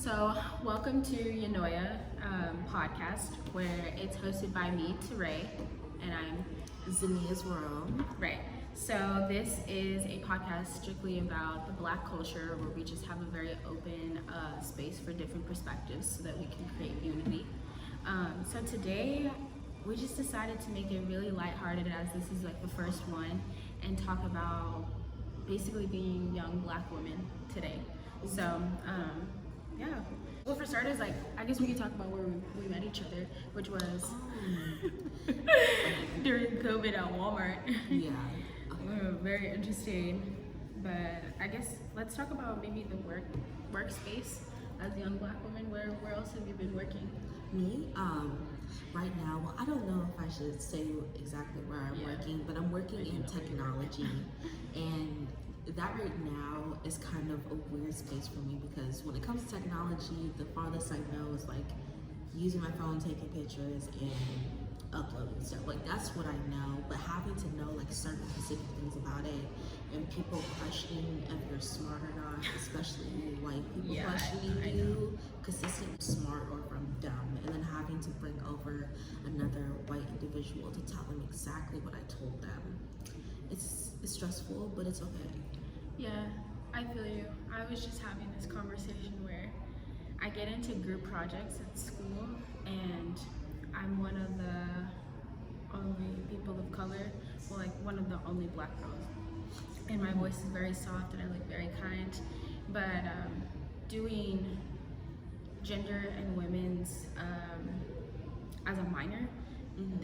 So, welcome to Eunoia podcast, where it's hosted by me, Teray, and I'm Zaneyahsworld. Ray. So, this is a podcast strictly about the Black culture, where we just have a very open space for different perspectives so that we can create unity. So, today we just decided to make it really lighthearted, as this is like the first one, and talk about basically being young Black women today. So, yeah. Well, for starters, like, I guess we could talk about where we met each other, which was during COVID at Walmart. Yeah. Very interesting. But I guess let's talk about maybe the workspace as a young Black woman. Where else have you been working? Me, right now, well, I don't know if I should say exactly where I'm working, but I'm working in technology, and that right now is kind of a weird space for me because when it comes to technology, the farthest I know is like using my phone, taking pictures, and uploading stuff. Like, that's what I know, but having to know like certain specific things about it and people questioning if you're smart or not, especially white people questioning you consistently smart or if I'm dumb, and then having to bring over another white individual to tell them exactly what I told them. It's stressful, but it's okay. Yeah, I feel you. I was just having this conversation where I get into group projects at school, and I'm one of the only people of color, well, like one of the only Black girls. And my voice is very soft and I look very kind. But doing gender and women's as a minor,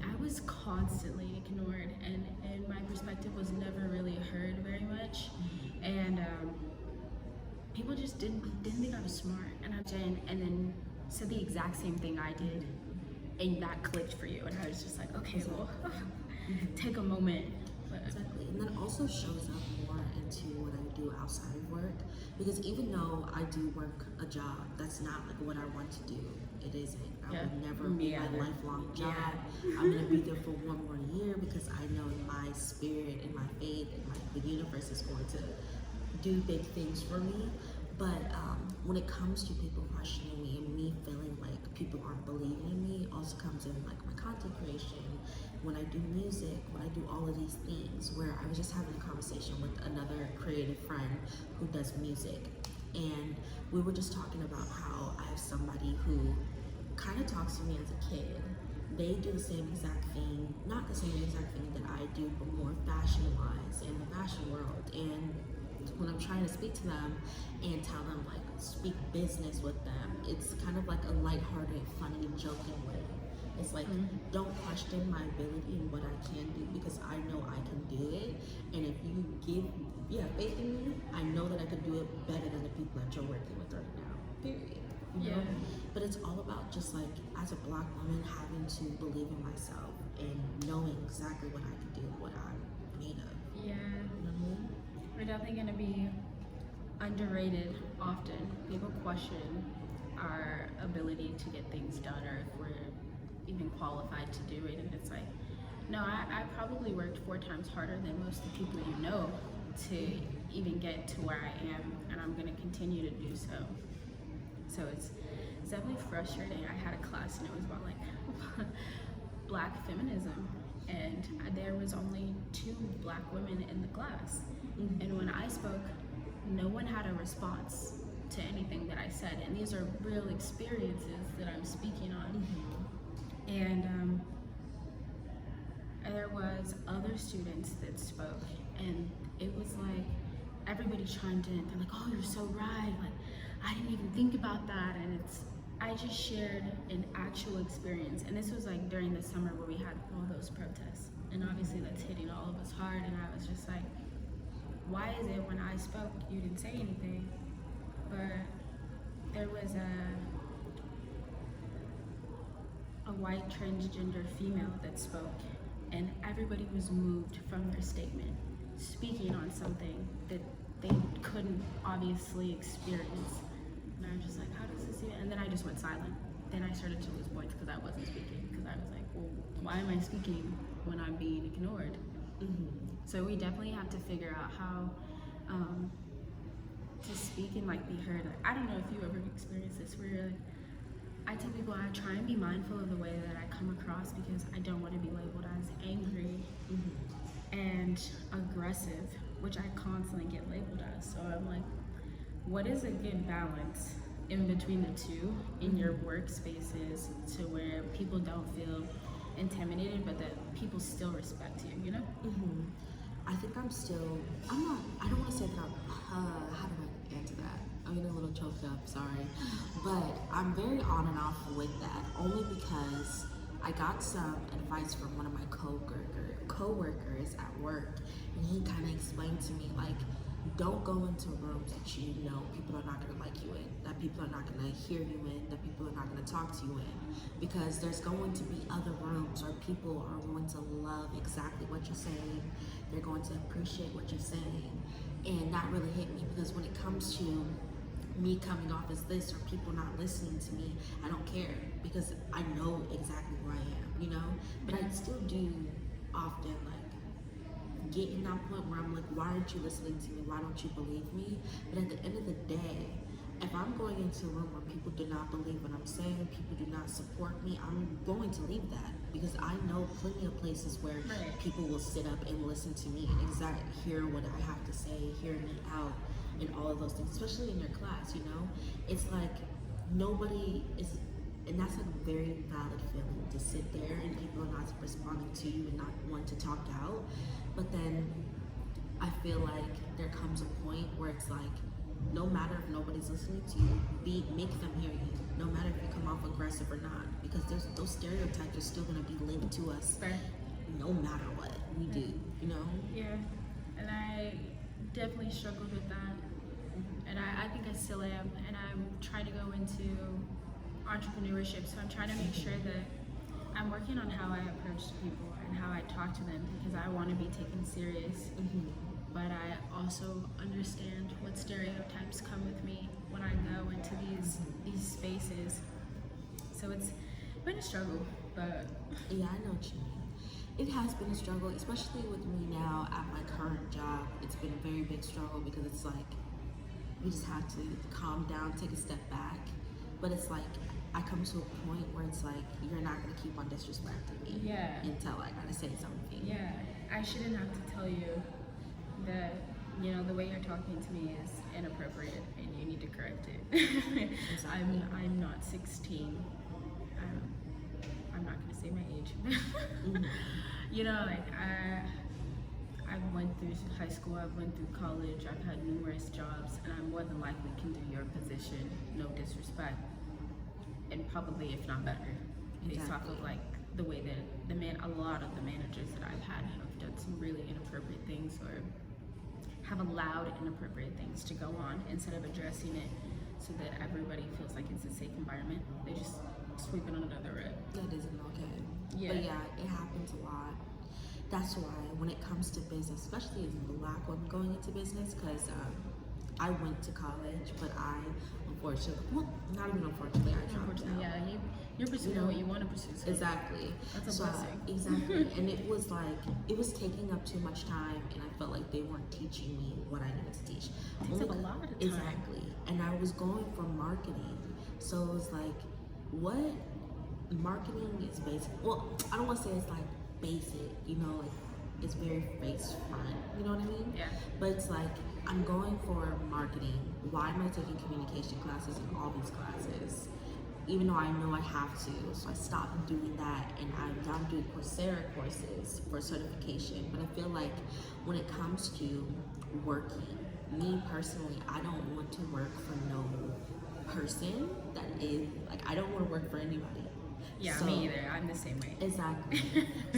I was constantly ignored, and my perspective was never really heard very much. And people just didn't think I was smart, and then said the exact same thing I did, and that clicked for you, and I was just like, okay, well, take a moment. But, exactly, and that also shows up more into what I do outside of work, because even though I do work a job that's not like what I want to do, it isn't. I would never be my lifelong job. I'm gonna be there for one more year because I know in my spirit and my faith and the universe is going to do big things for me. But when it comes to people questioning me and me feeling like people aren't believing in me, also comes in like my content creation, when I do music, when I do all of these things, where I was just having a conversation with another creative friend who does music, and we were just talking about how I have somebody who kind of talks to me as a kid. They do the same exact thing, not the same exact thing that I do, but more fashion-wise in the fashion world. And when I'm trying to speak to them and tell them, like, speak business with them, it's kind of like a lighthearted, funny, joking way. It's like, don't question my ability and what I can do, because I know I can do it. And if you give faith in me, I know that I can do it better than the people that you're working with right now, period. You know? But it's all about just like, as a Black woman, having to believe in myself and knowing exactly what I can do and what I'm made of. yeah. We're definitely going to be underrated often. People question our ability to get things done, or if we're even qualified to do it. And it's like, no, I probably worked 4 times harder than most of the people you know to even get to where I am, and I'm going to continue to do so. So it's definitely frustrating. I had a class and it was about like Black feminism, and there was only 2 Black women in the class. And when I spoke, no one had a response to anything that I said. And these are real experiences that I'm speaking on. And there was other students that spoke, and it was like everybody chimed in. They're like, oh, you're so right. Like, I didn't even think about that. And I just shared an actual experience. And this was like during the summer where we had all those protests. And obviously that's hitting all of us hard. And I was just like, why is it when I spoke, you didn't say anything? But there was a white transgender female that spoke, and everybody was moved from their statement, speaking on something that they couldn't obviously experience. And I was just like, how does this even? And then I just went silent. Then I started to lose points because I wasn't speaking, because I was like, well, why am I speaking when I'm being ignored? So we definitely have to figure out how to speak and like be heard. Like, I don't know if you ever experienced this where you're like, I tell people I try and be mindful of the way that I come across because I don't want to be labeled as angry and aggressive, which I constantly get labeled as. So I'm like, what is a good balance in between the two in your workspaces to where people don't feel intimidated but that people still respect you, you know? I think I don't want to say that how do I answer that? I'm getting a little choked up, sorry. But I'm very on and off with that, only because I got some advice from one of my co-workers at work, and he kind of explained to me, like, don't go into rooms that you know people are not going to like you in, that people are not going to hear you in, that people are not going to talk to you in, because there's going to be other rooms where people are going to love exactly what you're saying, they're going to appreciate what you're saying. And that really hit me, because when it comes to me coming off as this or people not listening to me, I don't care, because I know exactly who I am, you know? But I still do often like get in that point where I'm like, why aren't you listening to me? Why don't you believe me? But at the end of the day, if I'm going into a room where people do not believe what I'm saying, people do not support me, I'm going to leave that, because I know plenty of places where people will sit up and listen to me and hear what I have to say, hear me out, and all of those things, especially in your class, you know? It's like nobody is, and that's a very valid feeling, to sit there and people are not responding to you and not want to talk out. But then I feel like there comes a point where it's like, no matter if nobody's listening to you, make them hear you, no matter if you come off aggressive or not, because those stereotypes are still going to be linked to us no matter what we do, you know? Yeah, and I definitely struggled with that, and I think I still am, and I'm trying to go into entrepreneurship, so I'm trying to make sure that I'm working on how I approach people and how I talk to them, because I want to be taken serious. But I also understand what stereotypes come with me when I go into these spaces. So it's been a struggle, but yeah, I know what you mean. It has been a struggle, especially with me now at my current job. It's been a very big struggle, because it's like we just have to calm down, take a step back. But it's like I come to a point where it's like, you're not gonna keep on disrespecting me until I gotta say something. Yeah, I shouldn't have to tell you that, you know, the way you're talking to me is inappropriate and you need to correct it. Exactly. I'm not 16. I'm not gonna say my age. You know, like I went through high school, I went through college, I've had numerous jobs, and I more than likely can do your position, no disrespect, and probably if not better, based off of like the way that a lot of the managers that I've had have done some really inappropriate things, or have allowed inappropriate things to go on instead of addressing it so that everybody feels like it's a safe environment. They just sweep it under the rug. That isn't okay. Yeah. But yeah, it happens a lot. That's why when it comes to business, especially as a Black woman going into business, because I went to college, but I unfortunately, well, not even unfortunately, I dropped out. Yeah, you're pursuing what you want to pursue. So exactly. That's a blessing. Exactly. And it was like, it was taking up too much time, and I felt like they weren't teaching me what I needed to teach. It takes up a lot of time. Exactly. And I was going for marketing. So it was like, what marketing is basic. Well, I don't want to say it's like basic, you know, like it's very face front, you know what I mean? Yeah. But it's like, I'm going for marketing. Why am I taking communication classes and all these classes? Even though I know I have to. So I stopped doing that, and I'm now doing Coursera courses for certification. But I feel like when it comes to working, me personally, I don't want to work for no person that is, like, I don't want to work for anybody. Yeah, So, me either. I'm the same way. Exactly.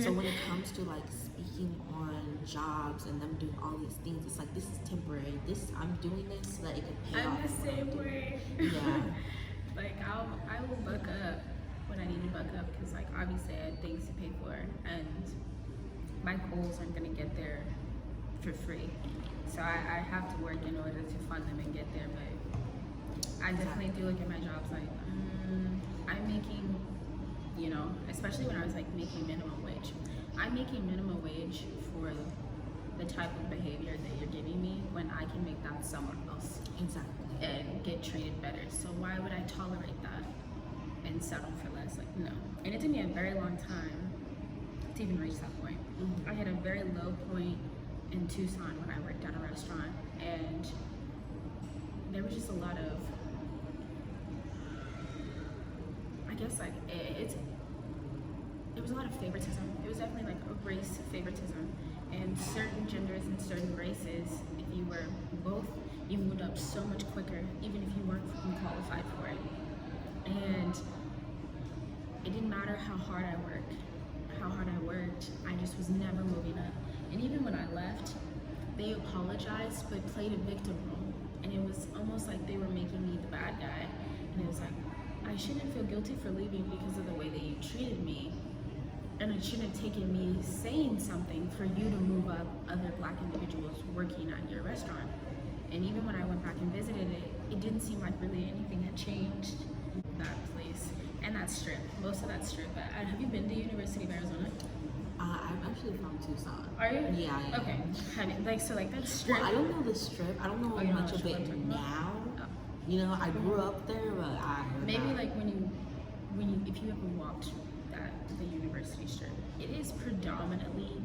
So when it comes to like speaking on jobs and them doing all these things, it's like, this is temporary. I'm doing this so that it can pay off. I'm the same way. Yeah. Like I will buck up when I need to buck up, because like obviously I have things to pay for, and my goals aren't gonna get there for free. So I have to work in order to fund them and get there. But I definitely do look at my jobs like I'm making, you know, especially when I was like making minimum wage. I'm making minimum wage for the type of behavior that you're giving me when I can make that someone else Exactly. and get treated better. So why would I tolerate that and settle for less? Like, no. And it took me a very long time to even reach that point. I had a very low point in Tucson when I worked at a restaurant, and there was just a lot of, I guess, like, it was a lot of favoritism. It was definitely like a race favoritism, and certain genders and certain races, if you were both, you moved up so much quicker, even if you weren't qualified for it. And it didn't matter how hard I worked, I just was never moving up. And even when I left, they apologized but played a victim role. And it was almost like they were making me the bad guy. And it was like, I shouldn't feel guilty for leaving because of the way that you treated me. And it shouldn't have taken me saying something for you to move up other Black individuals working at your restaurant. And even when I went back and visited it, it didn't seem like really anything had changed. That place and that strip, most of that strip. Have you been to University of Arizona? I'm actually from Tucson. Are you? Yeah, I am. Okay. So like that strip. Well, I don't know the strip. I don't know you don't much know of what it strip I'm talking now. about? You know, I grew up there, but I heard Maybe that. like when you, if you ever walked the university strip, it is predominantly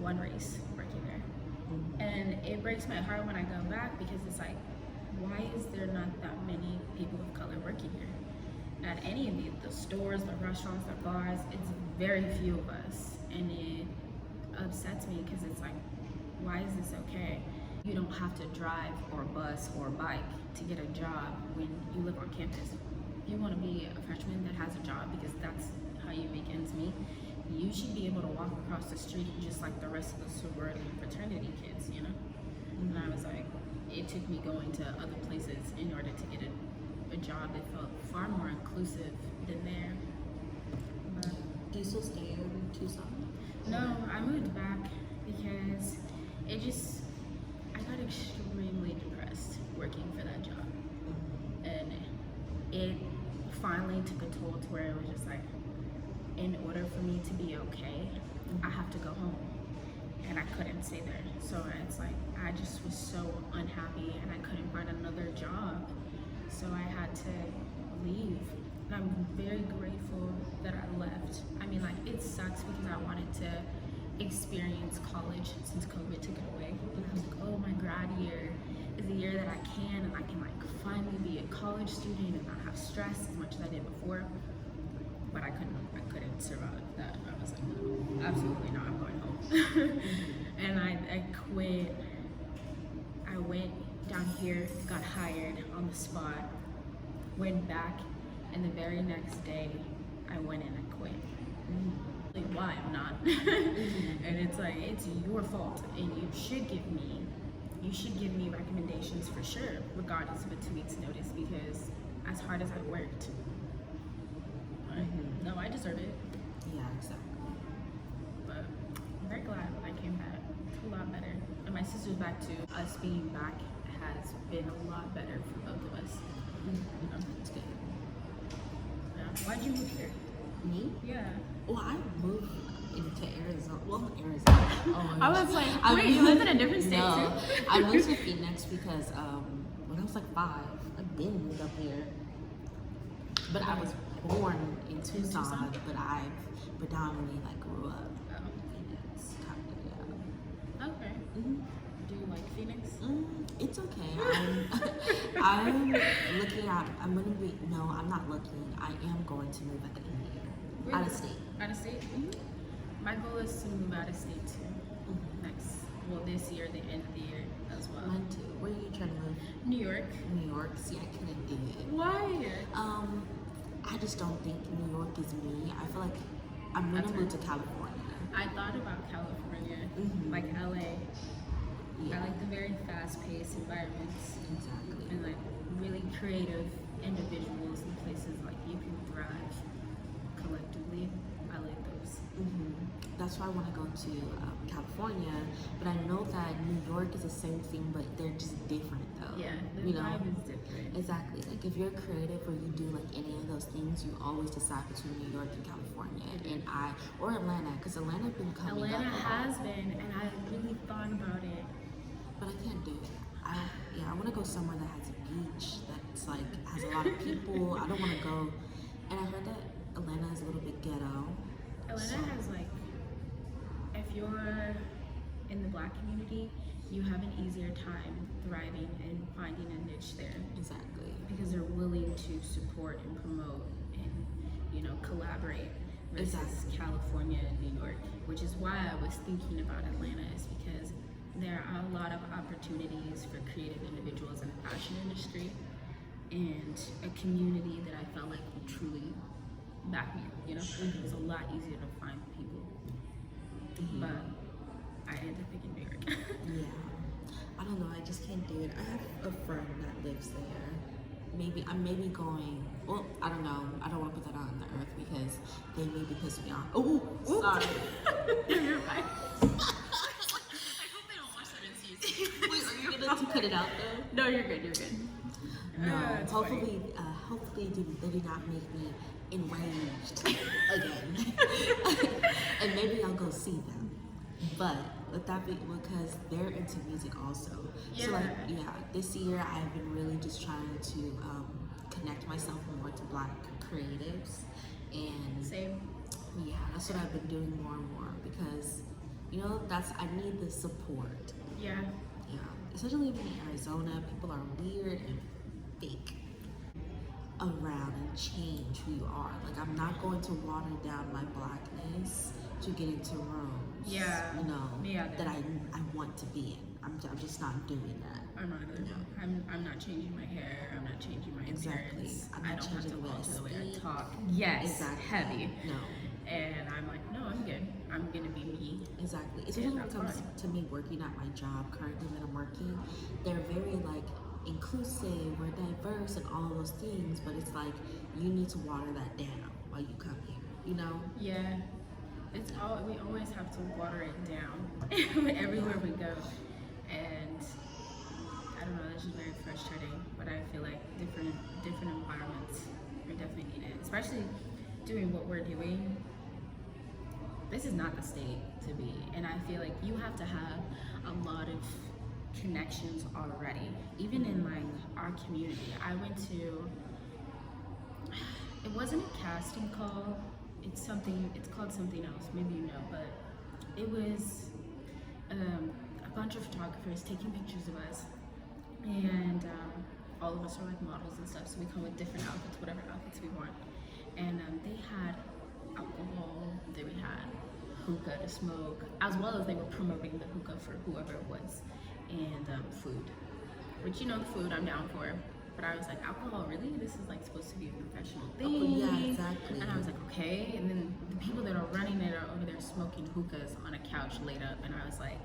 one race working there. And it breaks my heart when I go back because it's like, why is there not that many people of color working here? At any of the stores, the restaurants, the bars, it's very few of us. And it upsets me because it's like, why is this okay? You don't have to drive or bus or bike to get a job when you live on campus. If you want to be a freshman that has a job because that's how you make ends meet, you should be able to walk across the street just like the rest of the sorority and fraternity kids, you know? And I was like, it took me going to other places in order to get a job that felt far more inclusive than there. But Do you still stay in Tucson? no, I moved back because I got extremely depressed working for that job. And it finally took a toll to where it was just like, in order for me to be okay, I have to go home. And I couldn't stay there. So it's like, I just was so unhappy and I couldn't find another job. So I had to leave. And I'm very grateful that I left. I mean, like, it sucks because I wanted to experience college since COVID took it away. And I was like, oh, my grad year is the year that I can, and I can like finally be a college student and not have stress as much as I did before. But I couldn't survive that. I was like, no, absolutely not, I'm going home. And I quit. I went down here, got hired on the spot, went back, and the very next day I went in and quit. Like, why I'm not? And it's like, it's your fault, and you should give me recommendations for sure, regardless of a 2 weeks notice, because as hard as I worked, no, I deserve it. Yeah, exactly. But I'm very glad when I came back. It's a lot better. And my sister's back too. Us being back has been a lot better for both of us. You know, It's good. yeah. Why'd you move here? Me? Yeah. Well, I moved into Arizona. Well, Arizona. Oh my I gosh. was like, wait, you live in a different state No, too? I moved to Phoenix because when I was like 5, I've been moved up here. But I was born in Tucson, but I predominantly like grew up in Phoenix, kind of, yeah. Okay. Do you like Phoenix? It's okay. I'm looking at. I'm not looking. I am going to move at the end of the year. Where? Out of state. Out of state? My goal is to move out of state too. This year, the end of the year as well. Mine too. Where are you trying to move? New York. New York. See, I couldn't do it. Why? I just don't think New York is me. I feel like I'm gonna move to California. I thought about California, like LA. Yeah. I like the very fast-paced environments Exactly. and like really creative individuals and places like you can thrive collectively. I like those. that's why I want to go to California. But I know that New York is the same thing, but they're just different though. Yeah, the you know, vibe is different. exactly. Like if you're creative or you do like any of those things, you always decide between New York and California, or Atlanta, because Atlanta been coming up. Atlanta has been, and I really thought about it. But I can't do it. I want to go somewhere that has a beach, that's like has a lot of people. I don't want to go. And I heard that Atlanta is a little bit ghetto. Atlanta has like, if you're in the Black community, you have an easier time thriving and finding a niche there. Exactly. Because they're willing to support and promote and, you know, collaborate versus California and New York, which is why I was thinking about Atlanta, is because there are a lot of opportunities for creative individuals in the fashion industry and a community that I felt like would truly back me, you know? It was a lot easier to find people. But I ended up picking New York. Yeah. I don't know, I just can't do it. I have a friend that lives there. I'm maybe going, well, I don't know. I don't want to put that on the earth because they maybe piss me off. Oh, sorry. You're fine. Wait, are you gonna cut it out though? No, you're good, you're good. No, hopefully they do not make me enraged again. And maybe I'll go see them. But with that be because they're into music also. Yeah. So this year I've been really just trying to connect myself more to Black creatives, and Same. yeah, that's what I've been doing more and more because, you know, I need the support. Yeah. Yeah, especially living in Arizona, people are weird and fake around and change who you are. Like, I'm not going to water down my Blackness to get into rooms. Yeah. You know, Me either. that I want to be in. I'm just not doing that. I'm not either. No. I'm not changing my hair. I'm not changing my Exactly. appearance. I'm I not don't have to changing the way I alter the way I speak. talk. Yes. Exactly. Heavy. No. And I'm like, no, I'm good. I'm gonna be me. Exactly. Especially when it that's comes fine. to me working at my job currently that I'm working, they're very like inclusive, we're diverse and all of those things, but it's like you need to water that down while you come here, you know? Yeah. We always have to water it down everywhere we go. And I don't know, it's just very frustrating. But I feel like different environments are definitely needed. Especially doing what we're doing. This is not the state to be. And I feel like you have to have a lot of connections already. Even in like our community. I went to, it wasn't a casting call. It's called something else, maybe you know, but it was a bunch of photographers taking pictures of us, and all of us are like models and stuff, so we come with different outfits, whatever outfits we want, and they had alcohol, they had hookah to smoke, as well as they were promoting the hookah for whoever it was, and food, which, you know, the food I'm down for. But I was like, alcohol, really? This is like supposed to be a professional thing. Oh, yeah, exactly. And I was like, okay. And then the people that are running it are over there smoking hookahs on a couch laid up. And I was like,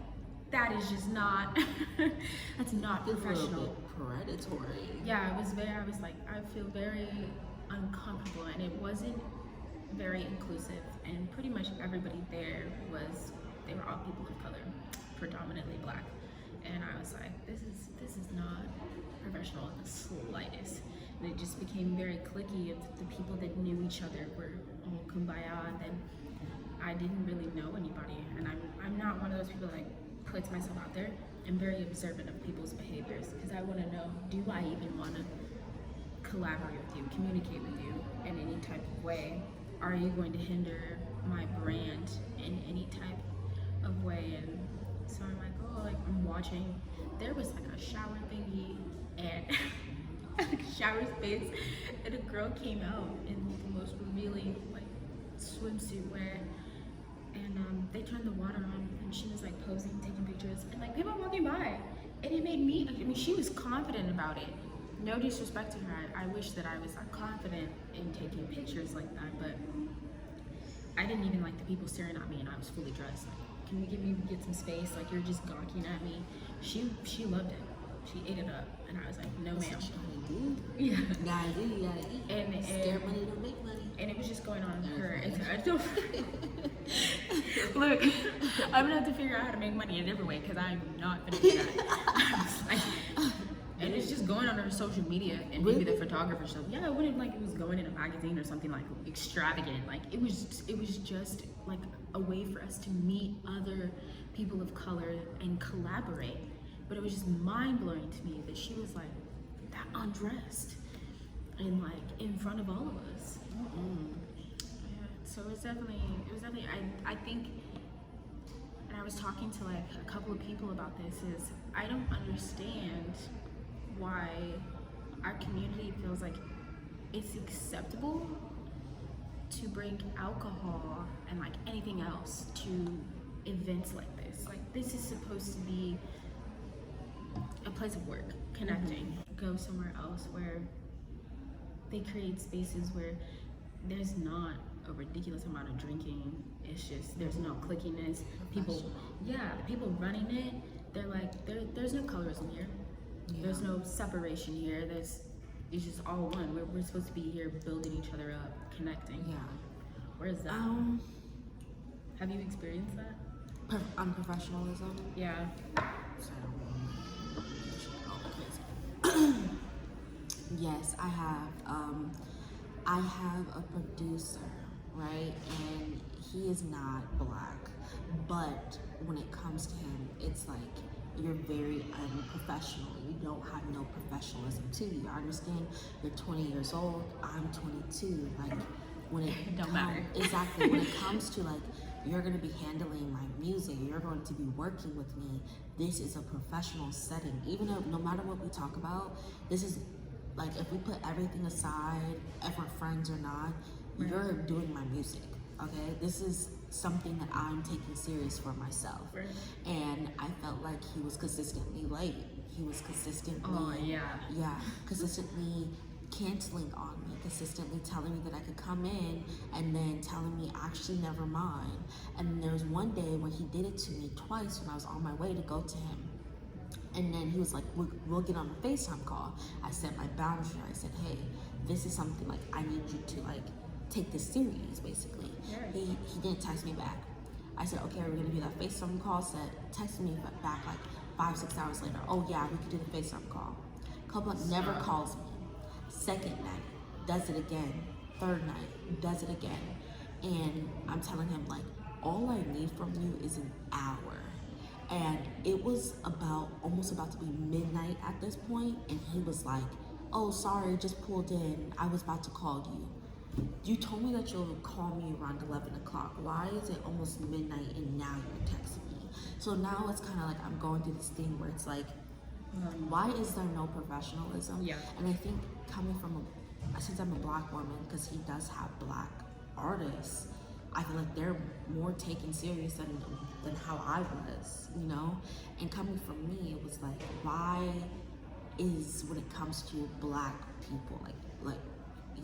that is just not, that's not professional. It's a little bit predatory. Yeah, I was like, I feel very uncomfortable. And it wasn't very inclusive. And pretty much everybody there they were all people of color, predominantly Black. And I was like, this is not professional in the slightest. And it just became very cliquey of the people that knew each other were all kumbaya, and then I didn't really know anybody. And I'm not one of those people that like puts myself out there. I'm very observant of people's behaviors because I want to know, do I even want to collaborate with you, communicate with you in any type of way? Are you going to hinder my brand in any type of way? And so I'm like, oh, like I'm watching. There was like a shower thingy and a shower space, and a girl came out in the most revealing like swimsuit wear, and they turned the water on, and she was like posing, taking pictures, and like people were walking by, and it made me. I mean, she was confident about it. No disrespect to her. I wish that I was confident in taking pictures like that, but I didn't even like the people staring at me, and I was fully dressed. Like, can you get some space? Like, you're just gawking at me. She loved it. She ate it up, and I was like, no, ma'am. Yeah. You gotta eat. And Scare money don't make money. And it was just going on with her. And I don't. Look, I'm gonna have to figure out how to make money a different way because I'm not gonna do that. And it's just going on her social media and maybe the photographer stuff. Yeah, it wouldn't like it was going in a magazine or something like extravagant. Like it was just like a way for us to meet other people of color and collaborate. But it was just mind blowing to me that she was like that undressed and like in front of all of us. Yeah, so it was definitely I think, and I was talking to like a couple of people about this, is I don't understand why our community feels like it's acceptable to bring alcohol and like anything else to events like this. Like this is supposed to be a place of work, connecting. Go somewhere else where they create spaces where there's not a ridiculous amount of drinking. It's just there's no clickiness. People, yeah, the people running it, they're like there's no colorism here. Yeah. There's no separation here. It's just all one. We're supposed to be here building each other up, connecting. Yeah. Where's that? Have you experienced that? Unprofessionalism? Yeah. Yes, I have. I have a producer, right? And he is not black. But when it comes to him, it's like you're very unprofessional. You don't have no professionalism to you. I understand you're 20 years old. I'm 22. Like when it don't matter. Exactly. When it comes to like you're going to be handling my music, you're going to be working with me. This is a professional setting. Even though no matter what we talk about, this is like if we put everything aside, if we're friends or not, right, you're doing my music. Okay, this is something that I'm taking serious for myself. Right. And I felt like he was consistently late. He was consistently, consistently canceling on me, consistently telling me that I could come in and then telling me actually never mind. And there was one day when he did it to me twice when I was on my way to go to him. And then he was like, we'll get on a FaceTime call. I set my boundary. I said, hey, this is something like I need you to like take this serious, basically. Yeah. He didn't text me back. I said, okay, we're gonna do that FaceTime call. Said, text me back like 5-6 hours later. Oh yeah, we could do the FaceTime call. Never calls me. Second night, does it again. Third night, does it again. And I'm telling him like, all I need from you is an hour. And it was almost about to be midnight at this point, and he was like, oh, sorry, just pulled in. I was about to call you. You told me that you'll call me around 11 o'clock. Why is it almost midnight and now you're texting me? So now it's kind of like I'm going through this thing where it's like, why is there no professionalism? Yeah. And I think coming from since I'm a black woman, because he does have black artists, I feel like they're more taken serious than how I was, you know? And coming from me, it was like, why is, when it comes to black people, like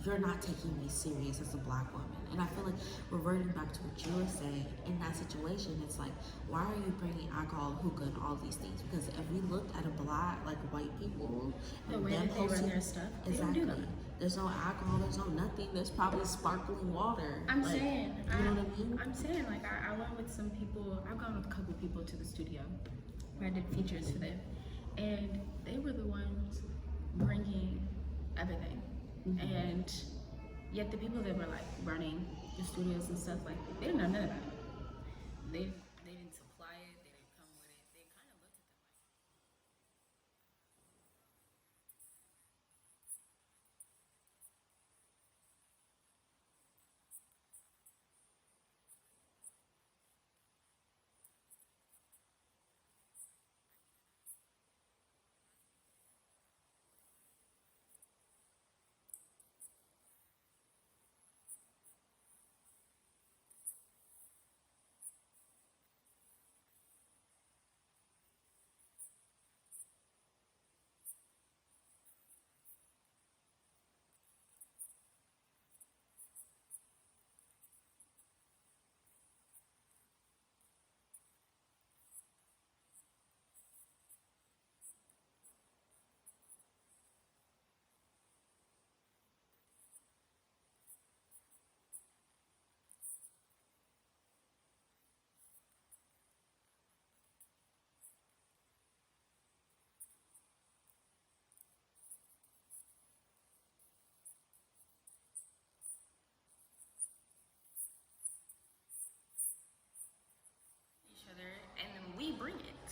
you're not taking me serious as a black woman? And I feel like reverting back to what you were saying, in that situation, it's like, why are you bringing alcohol, hookah, and all these things? Because if we looked at a black, like white people, the way that they run their stuff, exactly. They don't do that. There's no alcohol, there's no nothing. There's probably sparkling water. I'm like, saying, you know what I mean? I'm saying, like, I went with some people, I've gone with a couple people to the studio where I did features for them. And they were the ones bringing everything. Mm-hmm. And yet the people that were, like, running the studios and stuff, like, they didn't know none of that. They didn't supply it, they didn't come with it. They kind of looked at them like,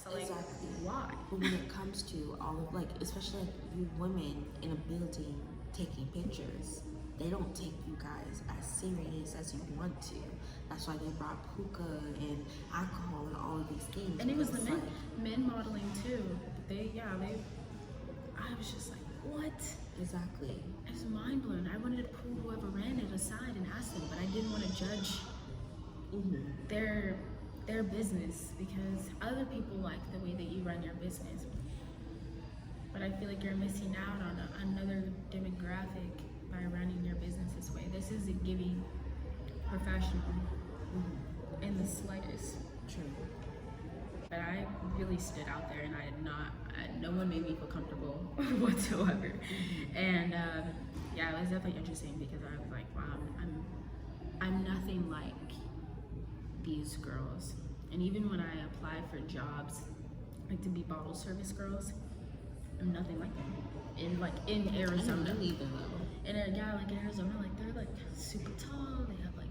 So like, exactly. why? But when it comes to all of like, especially like you women in a building taking pictures, they don't take you guys as serious as you want to. That's why they brought hookah and alcohol and all of these things. And it was the because, men modeling too. I was just like, what? Exactly. I was mind blown. I wanted to pull whoever ran it aside and ask them, but I didn't want to judge their business because other people like the way that you run your business. But I feel like you're missing out on another demographic by running your business this way. This isn't giving professional in the slightest. True. But I really stood out there, and no one made me feel comfortable whatsoever. And yeah, it was definitely interesting because I was like, wow, I'm nothing like these girls. And even when I apply for jobs, like to be bottle service girls, I'm nothing like them. In Arizona. Either though. And yeah, like in Arizona, like they're like super tall. They have like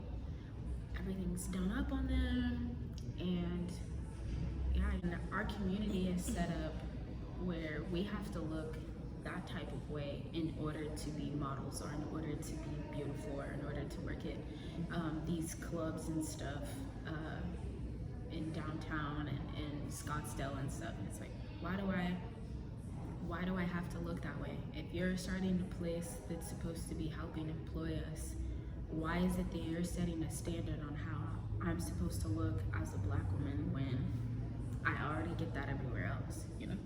everything's done up on them, and yeah, and our community is set up where we have to look that type of way in order to be models or in order to be beautiful or in order to work at these clubs and stuff in downtown and in Scottsdale and stuff. And it's like, why do I have to look that way? If you're starting a place that's supposed to be helping employ us, why is it that you're setting a standard on how I'm supposed to look as a black woman when I already get that everywhere else, you know?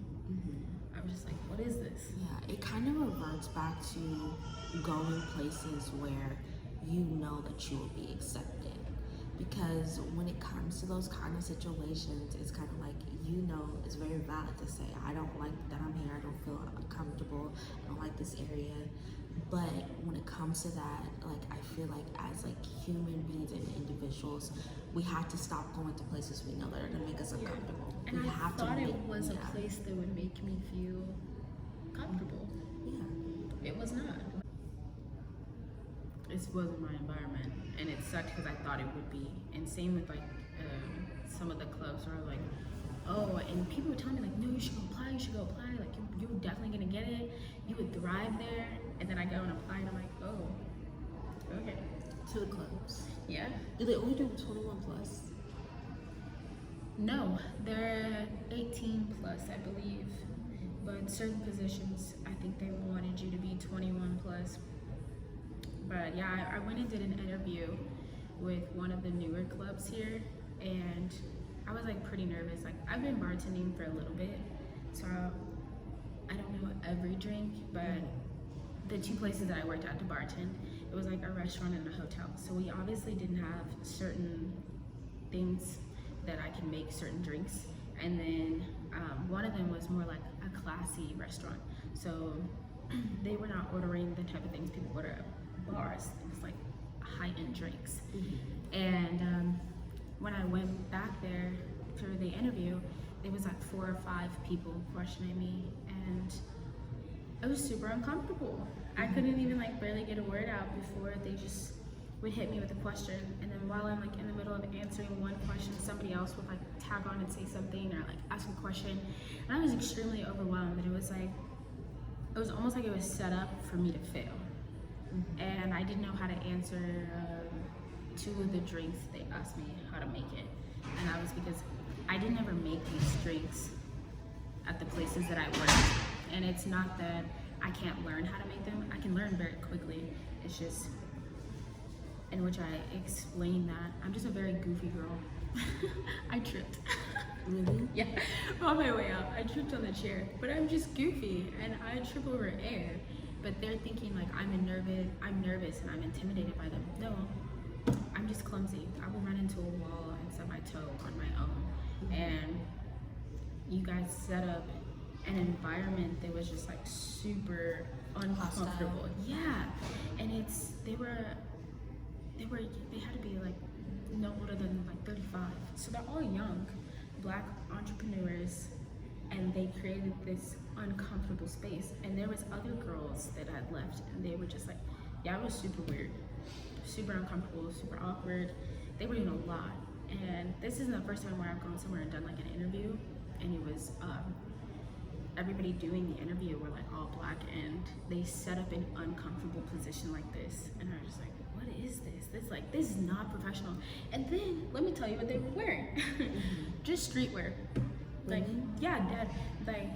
I was just like, what is this? Yeah, it kind of reverts back to going places where you know that you will be accepted. Because when it comes to those kind of situations, it's kind of like, you know, it's very valid to say, I don't like that I'm here, I don't feel comfortable, I don't like this area. But when it comes to that, like, I feel like as like human beings and individuals, we have to stop going to places we know that are gonna make us uncomfortable. And we I have thought to it was a place that would make me feel comfortable. Yeah. It was not. It wasn't my environment, and it sucked because I thought it would be. And same with like some of the clubs where like, oh, and people would tell me like, no, you should go apply, like you're definitely gonna get it, you would thrive there. And then I go and apply and I'm like, oh, okay. To the clubs. Yeah. Do they only do 21 plus? No, they're 18 plus, I believe. But certain positions, I think they wanted you to be 21 plus. But yeah, I went and did an interview with one of the newer clubs here, and I was like pretty nervous. Like, I've been bartending for a little bit, so I don't know every drink, but the two places that I worked at to bartend, it was like a restaurant and a hotel. So we obviously didn't have certain things that I can make certain drinks. And then one of them was more like a classy restaurant. So they were not ordering the type of things people order at bars. It was like high-end drinks. And when I went back there for the interview, there was like 4 or 5 people questioning me, and it was super uncomfortable. I couldn't even like barely get a word out before they just would hit me with a question, and then while I'm like in the middle of answering one question, somebody else would like tag on and say something or like ask a question, and I was extremely overwhelmed. And it was almost like it was set up for me to fail, and I didn't know how to answer 2 of the drinks they asked me how to make it, and that was because I didn't ever make these drinks at the places that I worked. And it's not that I can't learn how to make them. I can learn very quickly. It's just in which I explain that I'm just a very goofy girl. I tripped. Really? Yeah, on my way out, I tripped on the chair. But I'm just goofy, and I trip over air. But they're thinking like I'm nervous and I'm intimidated by them. No, I'm just clumsy. I will run into a wall and set my toe on my own. And you guys set up an environment that was just like super uncomfortable. Hostile. Yeah, and they had to be like no older than like 35. So they're all young, black entrepreneurs, and they created this uncomfortable space. And there was other girls that had left, and they were just like, yeah, it was super weird, super uncomfortable, super awkward. They were doing a lot. And this isn't the first time where I've gone somewhere and done like an interview and it was everybody doing the interview were like all black, and they set up an uncomfortable position like this, and I was just like, what is this? This is not professional. And then let me tell you what they were wearing. Just streetwear. Like, yeah, Dad. Like,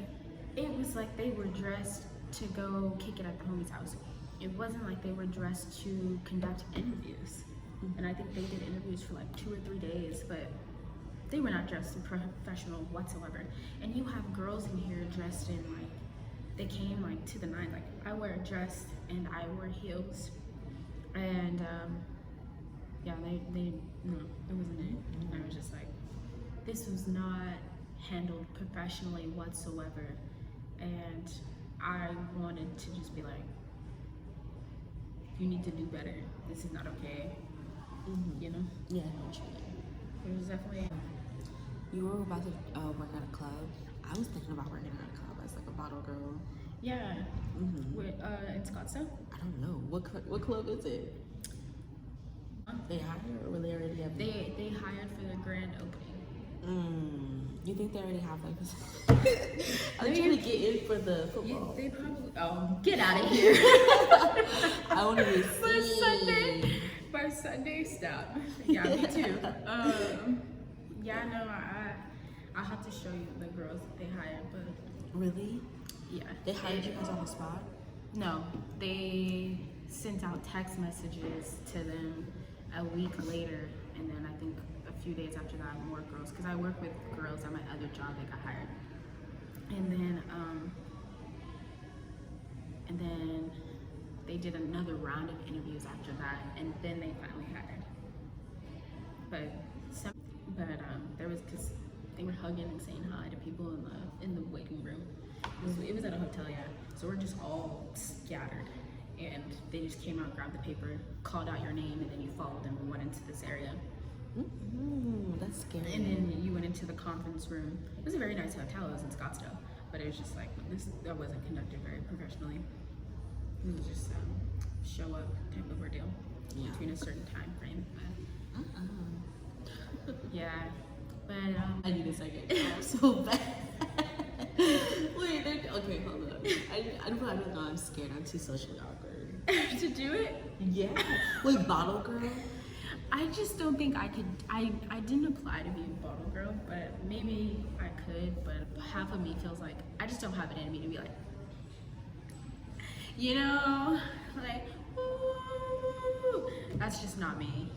it was like they were dressed to go kick it at the homie's house. It wasn't like they were dressed to conduct interviews. And I think they did interviews for like 2 or 3 days, but they were not dressed in professional whatsoever. And you have girls in here dressed in like, they came like to the nines. Like, I wear a dress and I wear heels. And yeah, they no, it wasn't it. I was just like, this was not handled professionally whatsoever. And I wanted to just be like, you need to do better. This is not okay. You know? Yeah, I know what you mean. It was definitely. You were about to work at a club. I was thinking about working at a club as like a bottle girl. Yeah. With, in Scottsdale? I don't know. What club is it? They hired, or were they already have? They hired for the grand opening. You think they already have like? I'm trying to get in for the football. Yeah, they probably. Oh, get out of here! I want to be For Sunday, stop. Yeah, me too. Yeah, no, I'll have to show you the girls that they hired, but. Really? Yeah. They hired you guys on the spot? No, they sent out text messages to them a week later, and then I think a few days after that, more girls, because I work with girls at my other job that got hired. And then they did another round of interviews after that, and then they finally hired. But there was, because they were hugging and saying hi to people in the waiting room. It was at a hotel, yeah. So we're just all scattered, and they just came out, grabbed the paper, called out your name, and then you followed them and went into this area. That's scary. And then you went into the conference room. It was a very nice hotel. It was in Scottsdale, but it was just like that wasn't conducted very professionally. It was just show up type of ordeal between a certain time frame. Yeah, but I need a second. I'm so bad. Wait, okay, hold on. I don't know. I'm scared. I'm too socially awkward to do it. Yeah. Wait, bottle girl. I just don't think I could. I didn't apply to be a bottle girl, but maybe I could. But half of me feels like I just don't have it in me to be like, you know, like, ooh. That's just not me.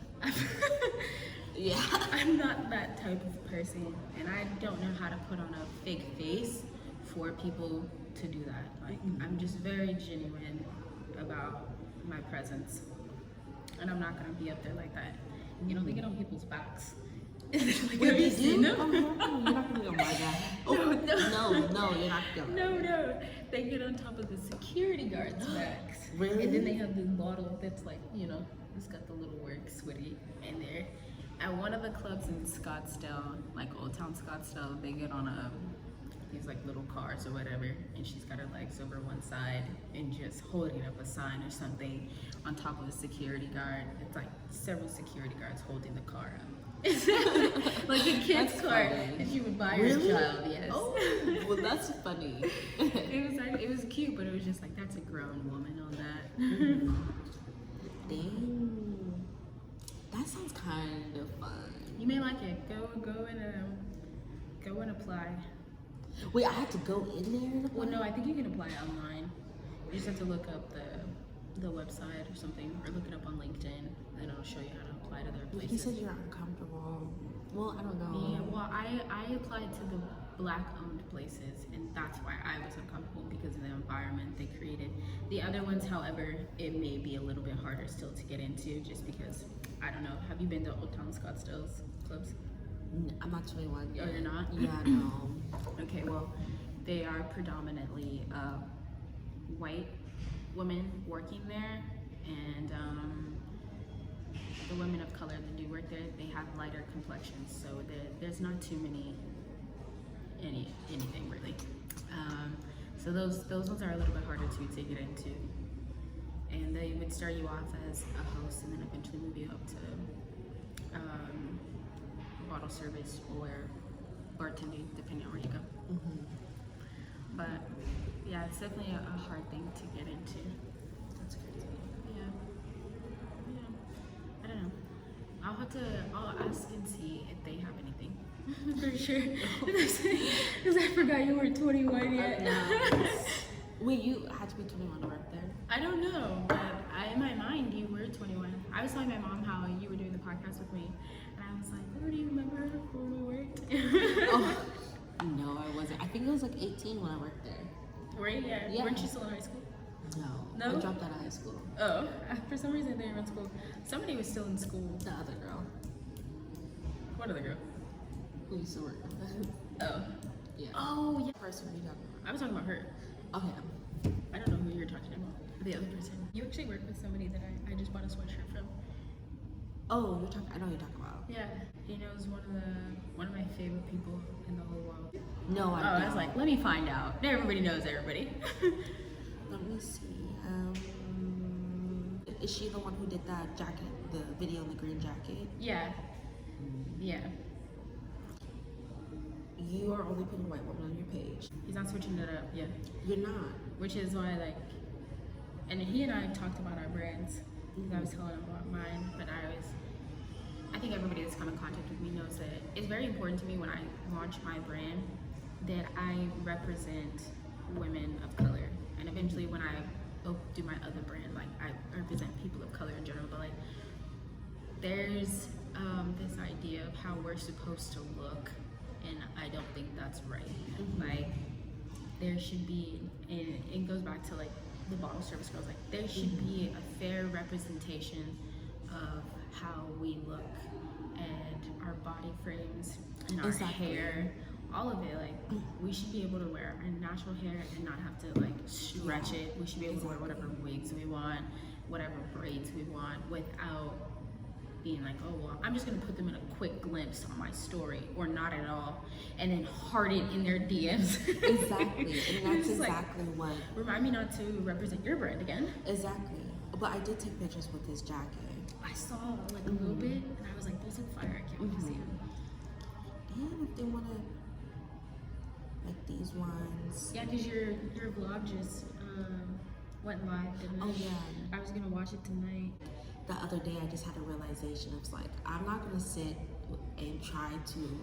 Yeah. I'm not that type of person, and I don't know how to put on a fake face for people to do that. Like, I'm just very genuine about my presence, and I'm not gonna be up there like that. You know, they get on people's backs. Like, Wait, did you? You're not gonna go my guy. No, you're not going. No. They get on top of the security guards' backs. Really? And then they have this bottle that's like, you know, it's got the little word "Switty" in there. At one of the clubs in Scottsdale, like Old Town Scottsdale, they get on these like little cars or whatever, and she's got her legs over one side and just holding up a sign or something on top of a security guard. It's like several security guards holding the car up. Like a kid's car that you would buy your child, yes. Oh, well, that's funny. It was cute, but it was just like, that's a grown woman on that. Dang. That sounds kind of fun. You may like it. Go and apply. Wait, I have to go in there and apply? Well, no, I think you can apply online. You just have to look up the website or something, or look it up on LinkedIn, and it'll show you how to apply to their places. You said you're uncomfortable. Well, I don't know. Yeah, well, I applied to the Black-owned places, and that's why I was uncomfortable, because of the environment they created. The other ones, however, it may be a little bit harder still to get into, just because, I don't know. Have you been to Old Town Scottsdale's clubs? I'm not 21 yet. Oh, you're not? Yeah, no. Okay, well, they are predominantly white women working there, and the women of color that do work there, they have lighter complexions, so there's not too many anything really. So those ones are a little bit harder to get into, and they would start you off as a host and then eventually move you up to bottle service or bartending, depending on where you go. But yeah, it's definitely a hard thing to get into. That's crazy. Yeah. I don't know. I'll ask and see if they have anything. For sure. Because I forgot you weren't 21 yet. No. Wait, you had to be 21 to work there? I don't know, but in my mind, you were 21. I was telling my mom how you were doing the podcast with me, and I was like, oh, do you remember when we worked? Oh, no, I wasn't. I think it was like 18 when I worked there. Right? Yeah. Weren't you still in high school? No? I dropped out of high school. Oh, for some reason they were in school. Somebody was still in school. The other girl. What other girl? Who used to work with Oh. Yeah. Oh, yeah. Person were you talking about? I was talking about her. Okay. I don't know who you're talking about. The other person. You actually work with somebody that I just bought a sweatshirt from. Oh, you're talking. I know who you're talking about. Yeah, he knows one of my favorite people in the whole world. No, I don't. I was like, let me find out. Everybody knows everybody. Let me see. Is she the one who did that jacket, the video in the green jacket? Yeah. Yeah. You are only putting white women on your page. He's not switching it up. Yeah. You're not. Which is why, like, and he and I talked about our brands. I was telling him about mine, but I think everybody that's come in contact with me knows that it's very important to me when I launch my brand that I represent women of color. And eventually when I do my other brand, like I represent people of color in general, but like there's this idea of how we're supposed to look, and I don't think that's right. Like there should be, and it goes back to like the bottle service girls, like there should be a fair representation of how we look and our body frames and our hair, all of it. Like we should be able to wear our natural hair and not have to like stretch it. We should be able to wear whatever wigs we want, whatever braids we want, without being like, oh well, I'm just gonna put them in a quick glimpse on my story, or not at all, and then heart it in their DMs. Exactly, and that's exactly like, what. Remind me not to represent your brand again. Exactly, but I did take pictures with this jacket. I saw like a little bit, and I was like, those look fire. I can't wait to see them. And if they wanna, like these ones. Yeah, because your vlog just went live, didn't it? Oh yeah. I was gonna watch it tonight. The other day, I just had a realization. It's like I'm not gonna sit and try to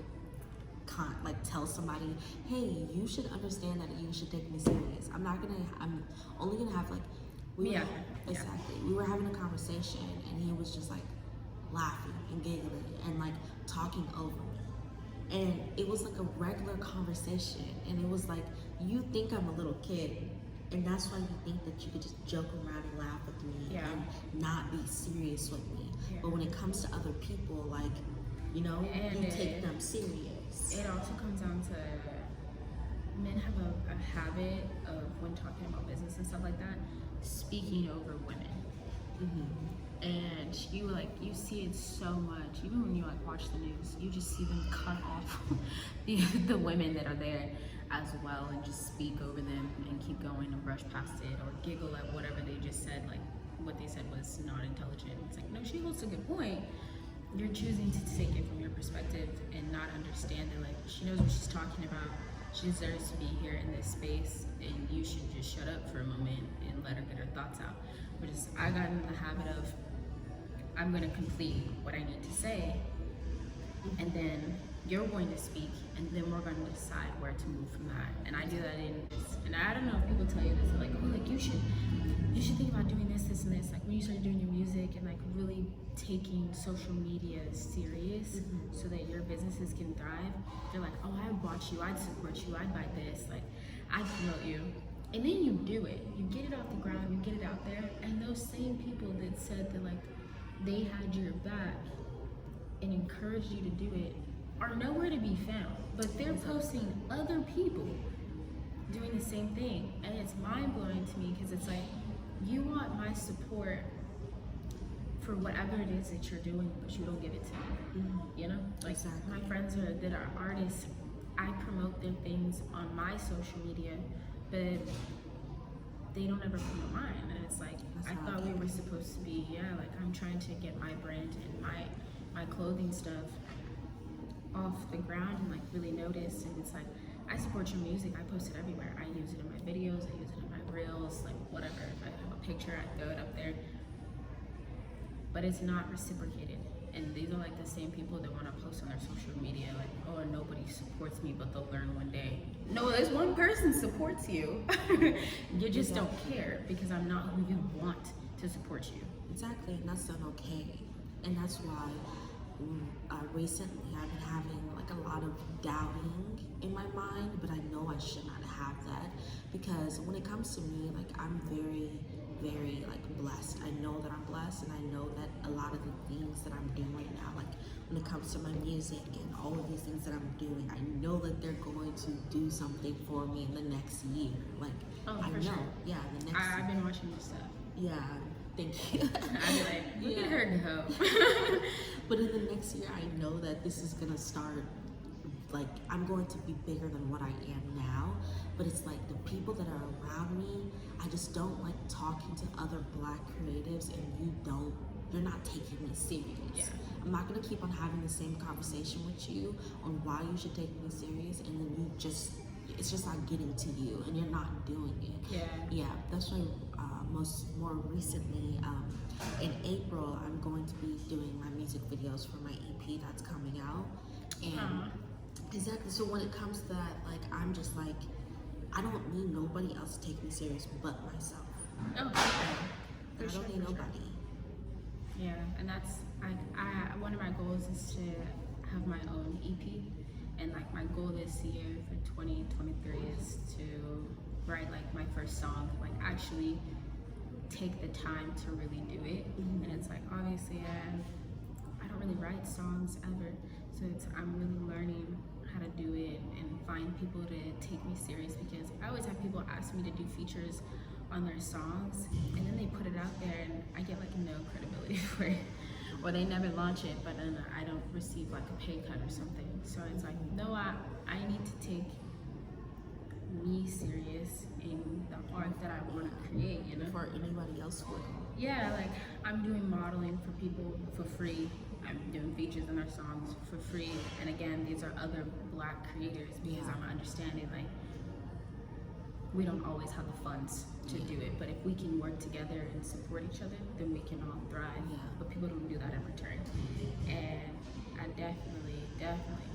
tell somebody, hey, you should understand that you should take me serious. I'm only gonna have like exactly. We were having a conversation, and he was just like laughing and giggling and like talking over me, and it was like a regular conversation, and it was like, you think I'm a little kid, and that's why you think that you could just joke around and laugh with me and not be serious with me. But when it comes to other people, like, you know, you take them serious. It also comes down to men have a habit of, when talking about business and stuff like that, speaking over women. And you see it so much. Even when you like watch the news, you just see them cut off the women that are there as well, and just speak over them and keep going and brush past it, or giggle at whatever they just said, like what they said was not intelligent. It's like, no, she holds a good point. You're choosing to take it from your perspective and not understand that like she knows what she's talking about. She deserves to be here in this space, and you should just shut up for a moment and let her get her thoughts out. But I got in the habit of, I'm gonna complete what I need to say, and then you're going to speak, and then we're going to decide where to move from that. And I do that and I don't know if people tell you this, like, oh, like you should think about doing this, this, and this. Like when you start doing your music and like really taking social media serious, so that your businesses can thrive, they're like, oh, I'd watch you, I'd support you, I'd buy this, like I'd promote you. And then you do it, you get it off the ground, you get it out there, and those same people that said that like they had your back and encouraged you to do it are nowhere to be found, but they're posting other people doing the same thing, and it's mind-blowing to me, because it's like, you want my support for whatever it is that you're doing, but you don't give it to me. You know, like my friends that are artists, I promote their things on my social media, but they don't ever promote mine, and it's like, I thought we were supposed to be, like I'm trying to get my brand and my clothing stuff off the ground and like really notice. And it's like, I support your music. I post it everywhere. I use it in my videos. I use it in my reels, like whatever. If I have a picture, I throw it up there. But it's not reciprocated. And these are like the same people that want to post on their social media, like, oh, nobody supports me, but they'll learn one day. No, there's one person supports you. You just don't care because I'm not who you want to support you. Exactly, and that's not okay. And that's why recently I've been having like a lot of doubting in my mind, but I know I should not have that because when it comes to me, like I'm very like blessed. I know that I'm blessed, and I know that a lot of the things that I'm doing right now, like when it comes to my music and all of these things that I'm doing, I know that they're going to do something for me in the next year. Like I know, sure. yeah, the next. I've been watching your stuff. Yeah, thank you. I'm like, look at her go. But in the next year, I know that this is gonna start. Like I'm going to be bigger than what I am now, but it's like the people that are around me, I just don't like talking to other Black creatives, and you're not taking me serious. Yeah. I'm not gonna keep on having the same conversation with you on why you should take me serious, and then it's just not getting to you, and you're not doing it. Yeah, that's why more recently, in April, I'm going to be doing my music videos for my EP that's coming out, and exactly. So when it comes to that, like I'm just like, I don't need nobody else to take me serious but myself. Oh, I don't need nobody. Yeah, and that's I one of my goals is to have my own EP, and like my goal this year for 2023 is to write like my first song, like actually take the time to really do it. And it's like obviously I don't really write songs ever, so I'm really learning how to do it and find people to take me serious, because I always have people ask me to do features on their songs, and then they put it out there and I get like no credibility for it, or they never launch it, but then I don't receive like a pay cut or something. So it's like, no, I need to take me serious in the art that I want to create, you know? Before anybody else would. Yeah, like I'm doing modeling for people for free. I'm doing features in their songs for free. And again, these are other Black creators, because I'm understanding like we don't always have the funds to do it, but if we can work together and support each other, then we can all thrive. But people don't do that in return. And I definitely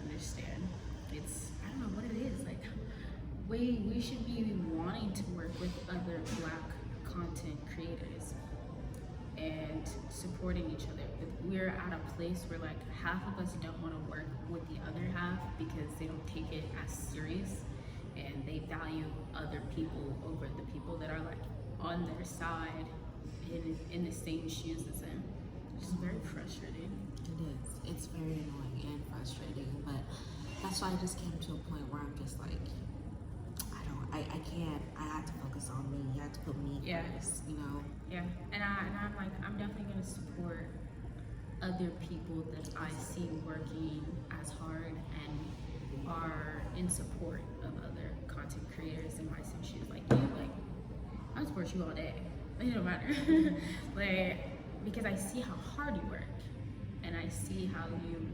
understand. I don't know what it is, like we should be wanting to work with other Black content creators and supporting each other. But we're at a place where like half of us don't want to work with the other half because they don't take it as serious, and they value other people over the people that are like on their side in the same shoes as them. Which is very frustrating. It is. It's very annoying and frustrating, but that's why I just came to a point where I'm just like, I can't. I had to focus on me. I had to put me first, you know? Yeah, and I'm like, I'm definitely going to support other people that I see working as hard and are in support of other content creators in my same shoes. Like you, like, I support you all day. It don't matter. Like, because I see how hard you work, and I see how you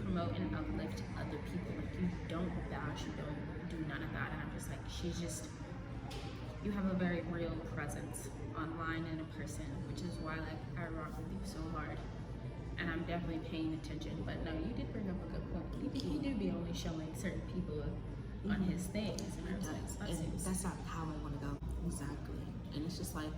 promote and uplift other people. Like you don't bash, you don't do none of that. And I'm just like, you have a very real presence online and in person, which is why like I rock with you so hard. And I'm definitely paying attention. But no, you did bring up a good point. You do be only showing certain people on his things, and I was like, that's not how I want to go. Exactly. And it's just like,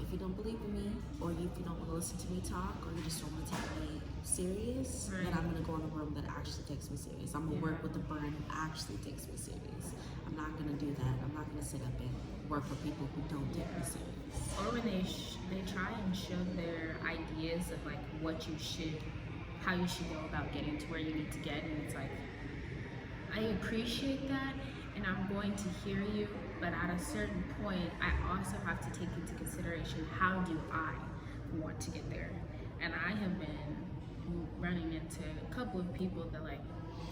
if you don't believe in me, or if you don't want to listen to me talk, or you just don't want to take me serious, then I'm going to go in a room that actually takes me serious. I'm going to work with the brand who actually takes me serious. I'm not going to do that. I'm not going to sit up and work with people who don't take me serious. Or when they try and show their ideas of like how you should go about getting to where you need to get, and it's like, I appreciate that, and I'm going to hear you, but at a certain point, I also have to take into consideration, how do I want to get there? And I have been running into a couple of people that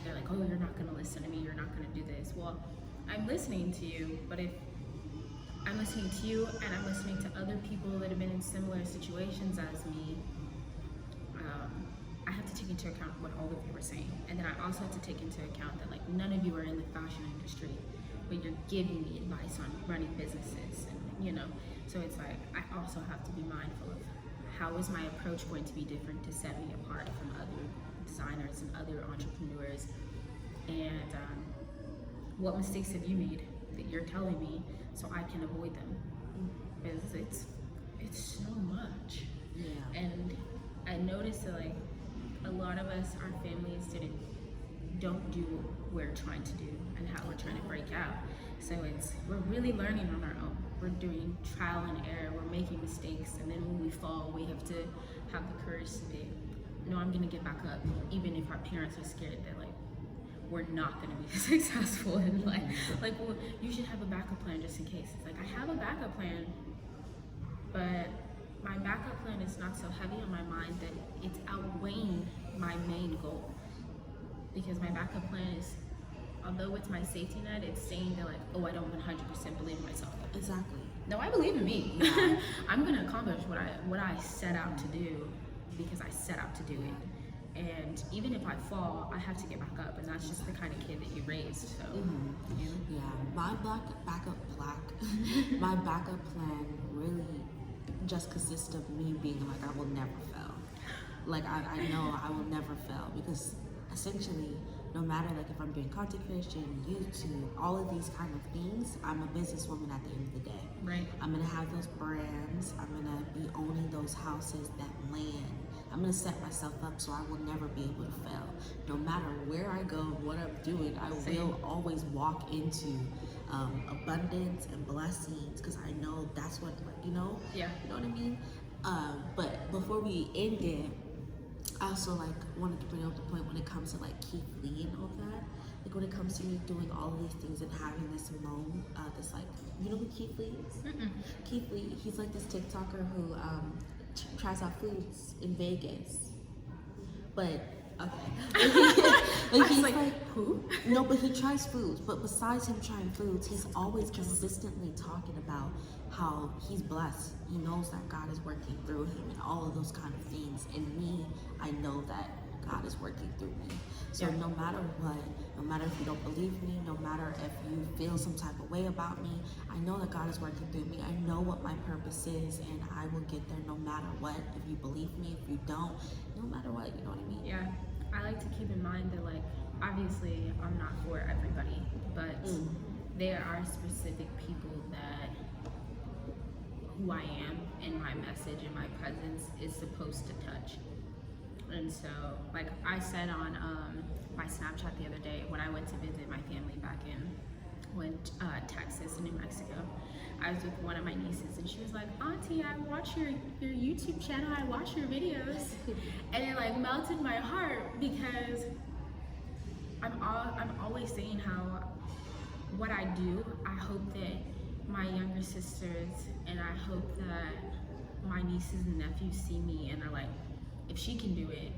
they're like, oh, you're not going to listen to me, you're not going to do this. Well, I'm listening to you, but if I'm listening to you and I'm listening to other people that have been in similar situations as me, I have to take into account what all of you are saying. And then I also have to take into account that like none of you are in the fashion industry, but you're giving me advice on running businesses, and you know. So it's like, I also have to be mindful of how is my approach going to be different to set me apart from other designers and other entrepreneurs, and what mistakes have you made that you're telling me so I can avoid them, because it's so much. Yeah. And I noticed that like a lot of us, our families don't do what we're trying to do and how we're trying to break out. So we're really learning on our own. We're doing trial and error, we're making mistakes, and then when we fall, we have to have the courage to be, no, I'm gonna get back up, even if our parents are scared that like we're not gonna be successful in life. Like, well, you should have a backup plan just in case. It's like, I have a backup plan, but my backup plan is not so heavy on my mind that it's outweighing my main goal. Because my backup plan is, although it's my safety net, it's saying that like, oh, I don't 100% believe in myself. Exactly. No, I believe in me. Yeah. I'm gonna accomplish what I set out to do, because I set out to do it. And even if I fall, I have to get back up, and that's just the kind of kid that you raised. So yeah, my backup plan really just consists of me being like, I will never fail. Like I know I will never fail, because essentially, no matter like if I'm doing content creation, YouTube, all of these kind of things, I'm a businesswoman at the end of the day. Right. I'm gonna have those brands. I'm gonna be owning those houses, that land. I'm gonna set myself up so I will never be able to fail. No matter where I go, what I'm doing, I will always walk into abundance and blessings, because I know that's what, you know. Yeah. You know what I mean? But before we end it, I also like wanted to bring up the point when it comes to like Keith Lee and all that. Like when it comes to me doing all of these things and having this this like, you know who Keith Lee is? Mm-mm. Keith Lee, he's like this TikToker who tries out foods in Vegas. But he's like, who? No, but he tries foods. But besides him trying foods, he's always consistently talking about how he's blessed. He knows that God is working through him and all of those kind of things. And me, I know that God is working through me. So no matter what, no matter if you don't believe me, no matter if you feel some type of way about me, I know that God is working through me. I know what my purpose is, and I will get there no matter what. If you believe me, if you don't, no matter what, you know what I mean? Yeah. I like to keep in mind that like, obviously I'm not for everybody, but there are specific people that who I am and my message and my presence is supposed to touch. And so, like I said on my Snapchat the other day, when I went to visit my family back in Texas and New Mexico, I was with one of my nieces, and she was like, "Auntie, I watch your YouTube channel. I watch your videos," and it like melted my heart, because I'm always saying how what I do, I hope that my younger sisters, and I hope that my nieces and nephews see me and are like, if she can do it,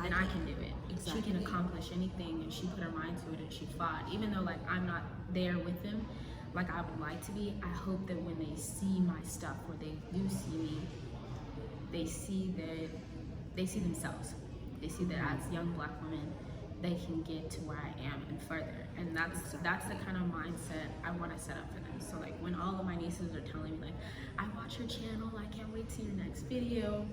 then I can do it. Exactly. She can accomplish anything, and she put her mind to it, and she fought. Even though like I'm not there with them like I would like to be, I hope that when they see my stuff, or they do see me, they see themselves. They see that as young Black women, they can get to where I am and further. And that's the kind of mindset I want to set up for them. So like when all of my nieces are telling me like, I watch your channel, I can't wait to see your next video,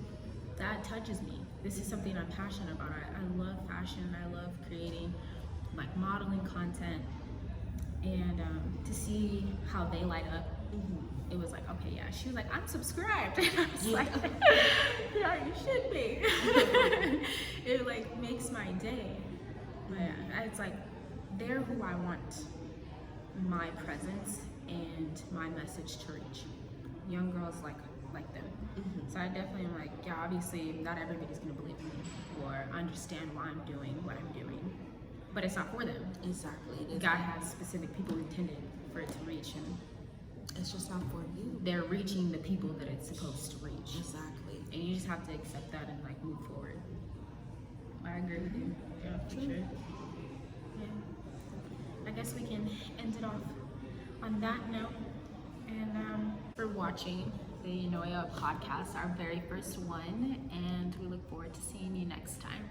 that touches me. This is something I'm passionate about. I love fashion. I love creating like modeling content, and to see how they light up, it was like, okay, yeah. She was like, I'm subscribed. And I was like, yeah, you should be. It like makes my day. But it's like, they're who I want my presence and my message to reach. Young girls like them. So I definitely am like, yeah, obviously not everybody's gonna believe me or understand why I'm doing what I'm doing, but it's not for them. Exactly. God has specific people intended for it to reach, and it's just not for you. They're reaching the people that it's supposed to reach. Exactly. And you just have to accept that and like move forward. I agree with you. Yeah, for sure. Yeah. I guess we can end it off on that note. And for watching the Eunoia podcast, our very first one, and we look forward to seeing you next time.